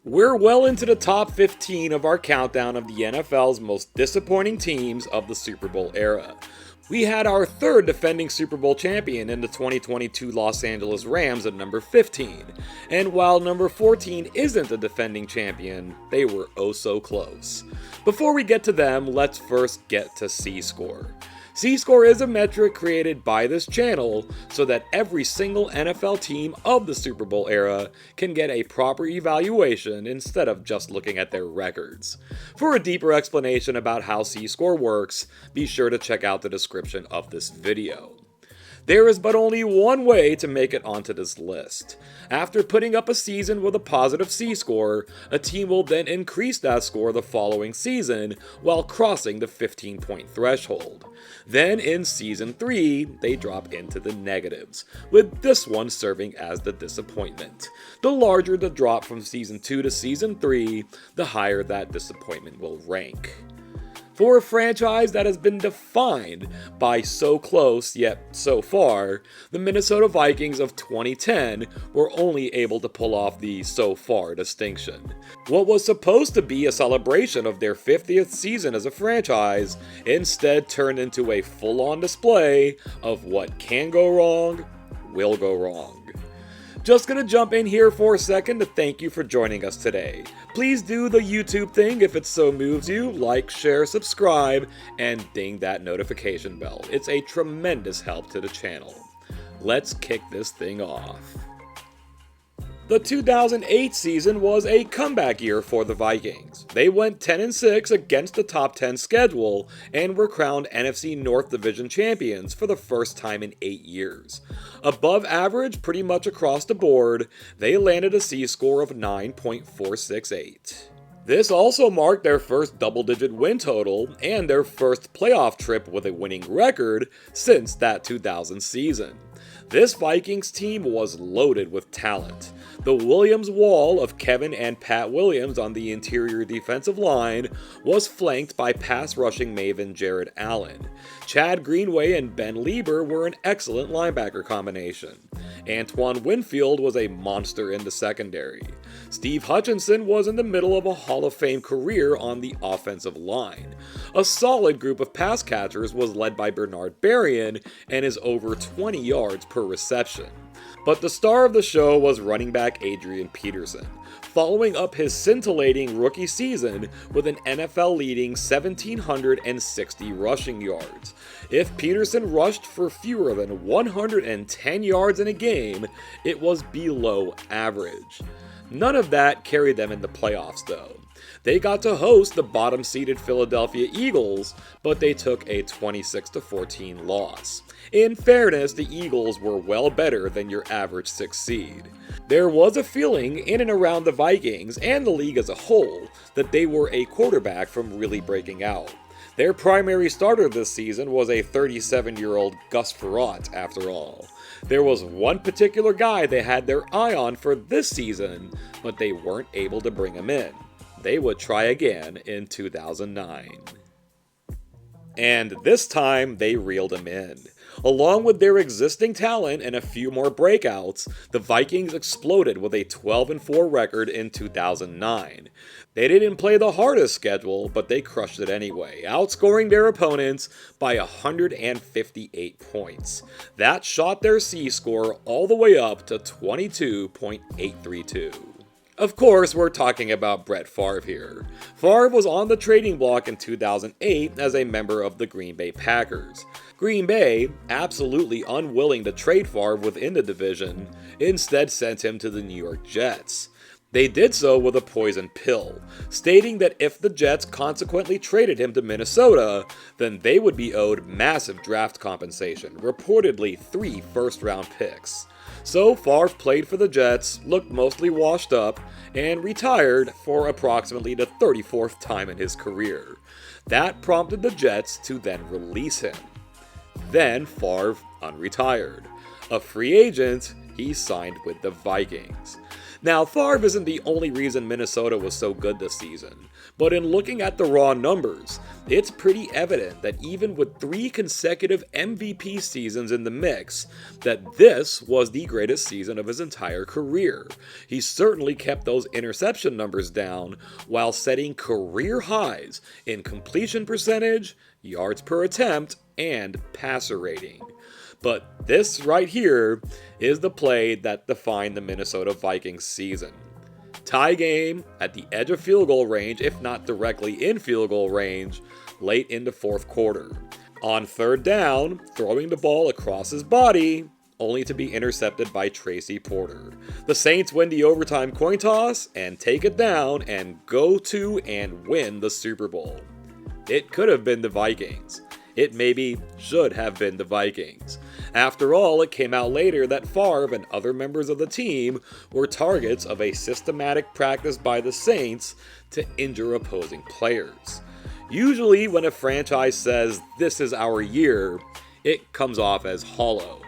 We're well into the top 15 of our countdown of the NFL's most disappointing teams of the Super Bowl era. We had our third defending Super Bowl champion in the 2022 Los Angeles Rams at number 15, and while number 14 isn't a defending champion, they were oh so close. Before we get to them, let's first get to C-Score. C-Score is a metric created by this channel so that every single NFL team of the Super Bowl era can get a proper evaluation instead of just looking at their records. For a deeper explanation about how C-Score works, be sure to check out the description of this video. There is but only one way to make it onto this list. After putting up a season with a positive C-score, a team will then increase that score the following season while crossing the 15-point threshold. Then in Season 3, they drop into the negatives, with this one serving as the disappointment. The larger the drop from Season 2 to Season 3, the higher that disappointment will rank. For a franchise that has been defined by so close yet so far, the Minnesota Vikings of 2010 were only able to pull off the so far distinction. What was supposed to be a celebration of their 50th season as a franchise instead turned into a full-on display of what can go wrong, will go wrong. Just gonna jump in here for a second to thank you for joining us today. Please do the YouTube thing if it so moves you, like, share, subscribe, and ding that notification bell. It's a tremendous help to the channel. Let's kick this thing off. The 2008 season was a comeback year for the Vikings. They went 10-6 against the top 10 schedule and were crowned NFC North Division champions for the first time in 8 years. Above average pretty much across the board, they landed a C-score of 9.468. This also marked their first double-digit win total and their first playoff trip with a winning record since that 2000 season. This Vikings team was loaded with talent. The Williams wall of Kevin and Pat Williams on the interior defensive line was flanked by pass-rushing maven Jared Allen. Chad Greenway and Ben Lieber were an excellent linebacker combination. Antoine Winfield was a monster in the secondary. Steve Hutchinson was in the middle of a Hall of Fame career on the offensive line. A solid group of pass catchers was led by Bernard Berrien and is over 20 yards per reception. But the star of the show was running back Adrian Peterson, following up his scintillating rookie season with an NFL-leading 1,760 rushing yards. If Peterson rushed for fewer than 110 yards in a game, it was below average. None of that carried them in the playoffs, though. They got to host the bottom-seeded Philadelphia Eagles, but they took a 26-14 loss. In fairness, the Eagles were well better than your average 6th seed. There was a feeling in and around the Vikings and the league as a whole that they were a quarterback from really breaking out. Their primary starter this season was a 37-year-old Gus Frerotte, after all. There was one particular guy they had their eye on for this season, but they weren't able to bring him in. They would try again in 2009. And this time, they reeled him in. Along with their existing talent and a few more breakouts, the Vikings exploded with a 12-4 record in 2009. They didn't play the hardest schedule, but they crushed it anyway, outscoring their opponents by 158 points. That shot their C-score all the way up to 22.832. Of course, we're talking about Brett Favre here. Favre was on the trading block in 2008 as a member of the Green Bay Packers. Green Bay, absolutely unwilling to trade Favre within the division, instead sent him to the New York Jets. They did so with a poison pill, stating that if the Jets consequently traded him to Minnesota, then they would be owed massive draft compensation, reportedly 3 first-round picks. So Favre played for the Jets, looked mostly washed up, and retired for approximately the 34th time in his career. That prompted the Jets to then release him. Then Favre unretired. A free agent, he signed with the Vikings. Now, Favre isn't the only reason Minnesota was so good this season, but in looking at the raw numbers, it's pretty evident that even with 3 consecutive MVP seasons in the mix, that this was the greatest season of his entire career. He certainly kept those interception numbers down while setting career highs in completion percentage, yards per attempt, and passer rating. But this right here is the play that defined the Minnesota Vikings season. Tie game at the edge of field goal range, if not directly in field goal range, late in the fourth quarter. On third down, throwing the ball across his body, only to be intercepted by Tracy Porter. The Saints win the overtime coin toss and take it down and go to and win the Super Bowl. It could have been the Vikings. It maybe should have been the Vikings. After all, it came out later that Favre and other members of the team were targets of a systematic practice by the Saints to injure opposing players. Usually when a franchise says, "This is our year," it comes off as hollow.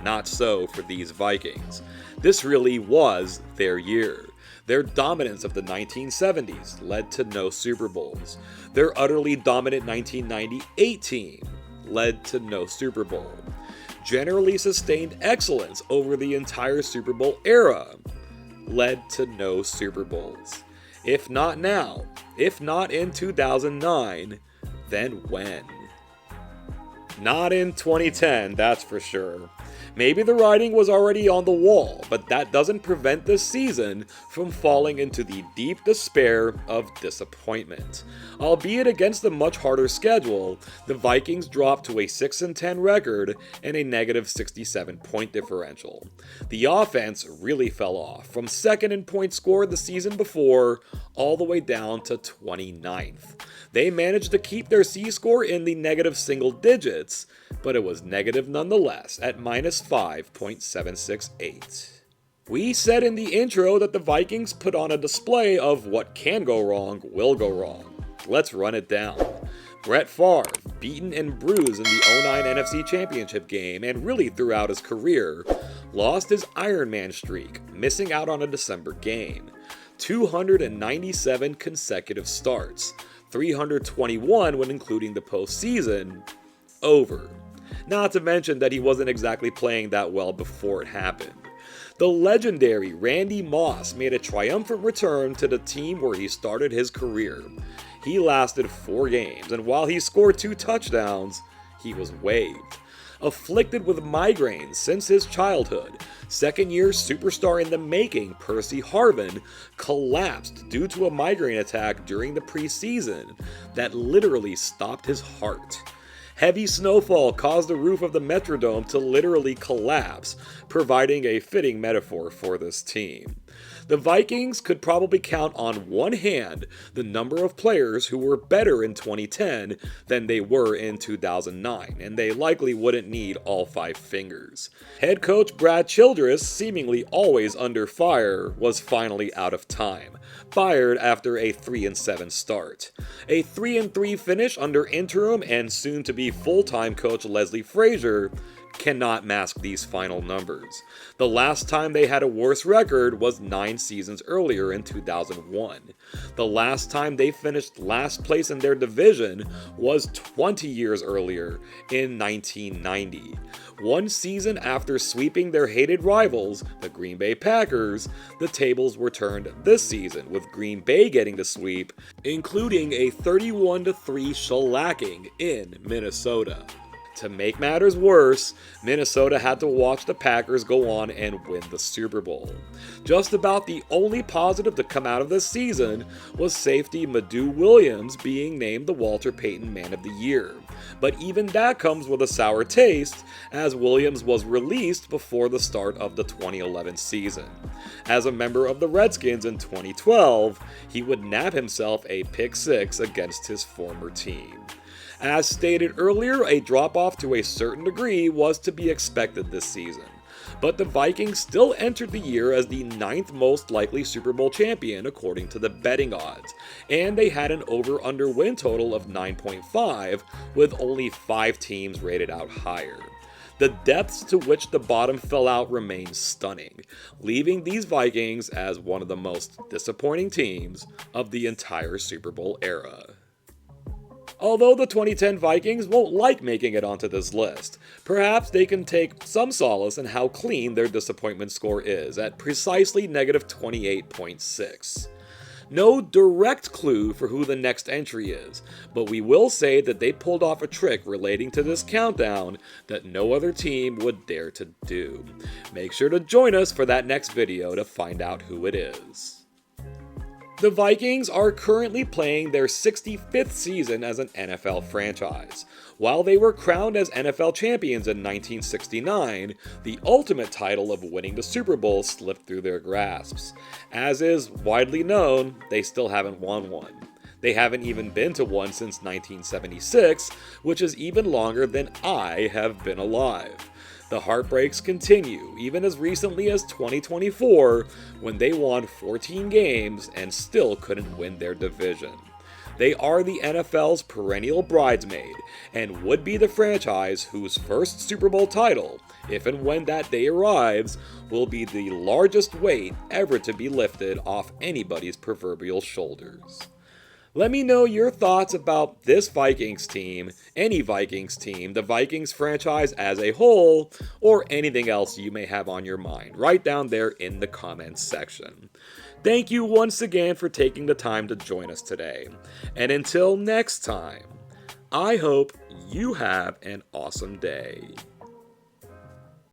Not so for these Vikings. This really was their year. Their dominance of the 1970s led to no Super Bowls. Their utterly dominant 1998 team led to no Super Bowl. Generally sustained excellence over the entire Super Bowl era led to no Super Bowls. If not now, if not in 2009, then when? Not in 2010, that's for sure. Maybe the writing was already on the wall, but that doesn't prevent this season from falling into the deep despair of disappointment. Albeit against a much harder schedule, the Vikings dropped to a 6-10 record and a negative 67 point differential. The offense really fell off, from second in points scored the season before, all the way down to 29th. They managed to keep their C-score in the negative single digits, but it was negative nonetheless at minus 5.768. We said in the intro that the Vikings put on a display of what can go wrong will go wrong. Let's run it down. Brett Favre, beaten and bruised in the 2009 NFC Championship game and really throughout his career, lost his Iron Man streak, missing out on a December game. 297 consecutive starts, 321 when including the postseason, over. Not to mention that he wasn't exactly playing that well before it happened. The legendary Randy Moss made a triumphant return to the team where he started his career. He lasted 4 games, and while he scored 2 touchdowns, he was waived. Afflicted with migraines since his childhood, second-year superstar in the making Percy Harvin collapsed due to a migraine attack during the preseason that literally stopped his heart. Heavy snowfall caused the roof of the Metrodome to literally collapse, providing a fitting metaphor for this team. The Vikings could probably count on one hand the number of players who were better in 2010 than they were in 2009, and they likely wouldn't need all 5 fingers. Head coach Brad Childress, seemingly always under fire, was finally out of time, fired after a 3-7 start. A 3-3 finish under interim and soon-to-be full-time coach Leslie Frazier cannot mask these final numbers. The last time they had a worse record was 9 seasons earlier in 2001. The last time they finished last place in their division was 20 years earlier in 1990. 1 season after sweeping their hated rivals, the Green Bay Packers, the tables were turned this season, with Green Bay getting the sweep, including a 31-3 shellacking in Minnesota. To make matters worse, Minnesota had to watch the Packers go on and win the Super Bowl. Just about the only positive to come out of this season was safety Madu Williams being named the Walter Payton Man of the Year. But even that comes with a sour taste, as Williams was released before the start of the 2011 season. As a member of the Redskins in 2012, he would nab himself a pick 6 against his former team. As stated earlier, a drop-off to a certain degree was to be expected this season, but the Vikings still entered the year as the 9th most likely Super Bowl champion according to the betting odds, and they had an over-under win total of 9.5, with only 5 teams rated out higher. The depths to which the bottom fell out remain stunning, leaving these Vikings as one of the most disappointing teams of the entire Super Bowl era. Although the 2010 Vikings won't like making it onto this list, perhaps they can take some solace in how clean their disappointment score is at precisely -28.6. No direct clue for who the next entry is, but we will say that they pulled off a trick relating to this countdown that no other team would dare to do. Make sure to join us for that next video to find out who it is. The Vikings are currently playing their 65th season as an NFL franchise. While they were crowned as NFL champions in 1969, the ultimate title of winning the Super Bowl slipped through their grasps. As is widely known, they still haven't won one. They haven't even been to one since 1976, which is even longer than I have been alive. The heartbreaks continue, even as recently as 2024, when they won 14 games and still couldn't win their division. They are the NFL's perennial bridesmaid, and would be the franchise whose first Super Bowl title, if and when that day arrives, will be the largest weight ever to be lifted off anybody's proverbial shoulders. Let me know your thoughts about this Vikings team, any Vikings team, the Vikings franchise as a whole, or anything else you may have on your mind, right down there in the comments section. Thank you once again for taking the time to join us today. And until next time, I hope you have an awesome day.